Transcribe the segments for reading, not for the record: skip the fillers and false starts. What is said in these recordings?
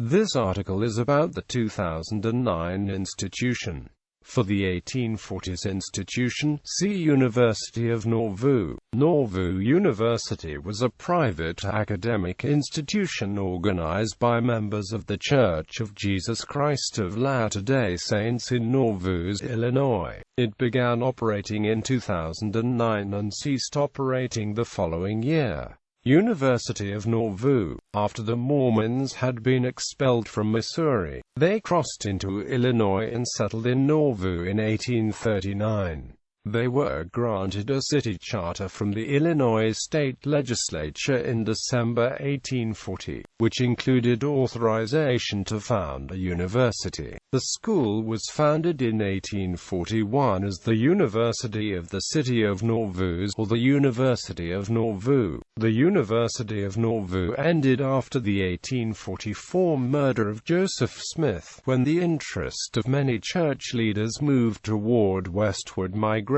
This article is about the 2009 institution. For the 1840s institution, see University of Nauvoo.Nauvoo University was a private academic institution organized by members of the Church of Jesus Christ of Latter-day Saints in Nauvoo, Illinois. It began operating in 2009 and ceased operating the following year. University of Nauvoo. After the Mormons had been expelled from Missouri, they crossed into Illinois and settled in Nauvoo in 1839. They were granted a city charter from the Illinois state legislature in December 1840, which included authorization to found a university. The school was founded in 1841 as the University of the City of Nauvoo, or the University of Nauvoo. The University of Nauvoo ended after the 1844 murder of Joseph Smith, when the interest of many church leaders moved toward westward migration.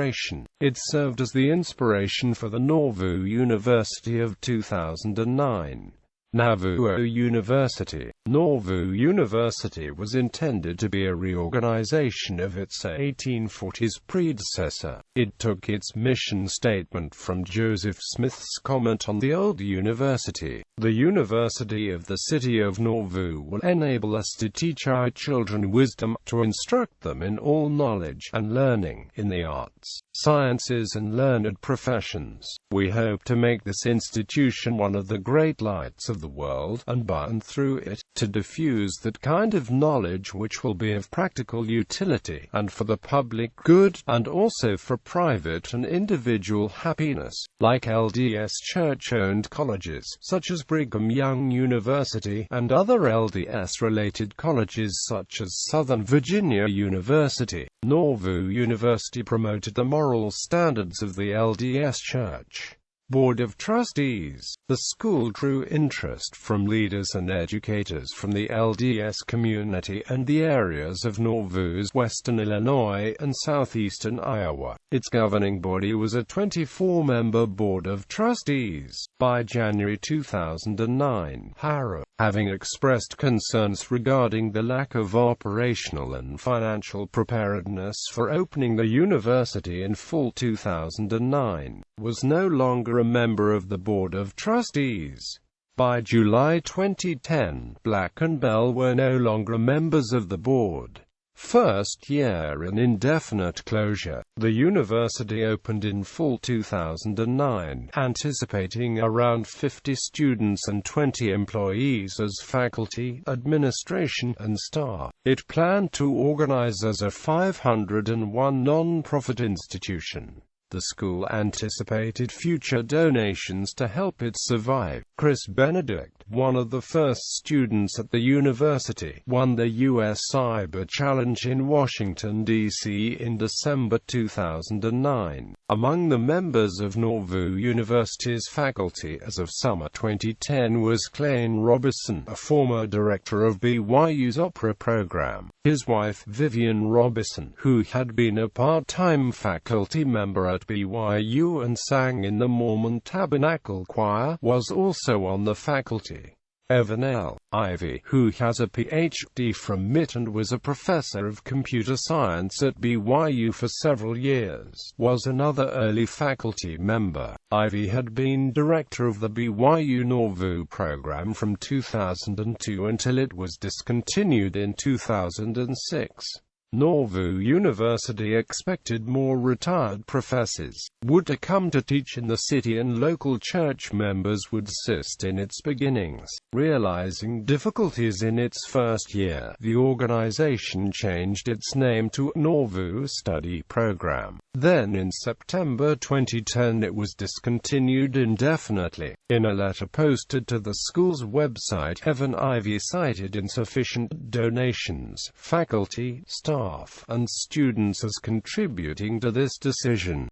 It served as the inspiration for the Nauvoo University of 2009. Nauvoo University. Nauvoo University was intended to be a reorganization of its 1840s predecessor. It took its mission statement from Joseph Smith's comment on the old university. The University of the City of Nauvoo will enable us to teach our children wisdom, to instruct them in all knowledge and learning, in the arts, sciences and learned professions. We hope to make this institution one of the great lights of the world, and by and through it, to diffuse that kind of knowledge which will be of practical utility, and for the public good, and also for private and individual happiness, like LDS church-owned colleges, such as Brigham Young University, and other LDS-related colleges such as Southern Virginia University. Nauvoo University promoted the moral standards of the LDS Church. Board of Trustees. The school drew interest from leaders and educators from the LDS community and the areas of Nauvoo's western Illinois and southeastern Iowa. Its governing body was a 24-member Board of Trustees. By January 2009, HARA, having expressed concerns regarding the lack of operational and financial preparedness for opening the university in full 2009, was no longer a member of the Board of Trustees. By July 2010, Black and Bell were no longer members of the board. First year in indefinite closure. The university opened in full 2009, anticipating around 50 students and 20 employees as faculty, administration, and staff. It planned to organize as a 501 non-profit institution. The school anticipated future donations to help it survive. Chris Benedict, one of the first students at the university, won the U.S. Cyber Challenge in Washington, D.C. in December 2009. Among the members of Nauvoo University's faculty as of summer 2010 was Clayne Robison, a former director of BYU's opera program. His wife, Vivian Robison, who had been a part-time faculty member at BYU and sang in the Mormon Tabernacle Choir, was also on the faculty. Evan L. Ivey, who has a Ph.D. from MIT and was a professor of computer science at BYU for several years, was another early faculty member. Ivey had been director of the BYU Nauvoo program from 2002 until it was discontinued in 2006. Nauvoo University expected more retired professors would come to teach in the city, and local church members would assist in its beginnings. Realizing difficulties in its first year, the organization changed its name to Nauvoo Study Program. Then in September 2010 it was discontinued indefinitely. In a letter posted to the school's website, Evan Ivey cited insufficient donations, faculty, staff, and students as contributing to this decision.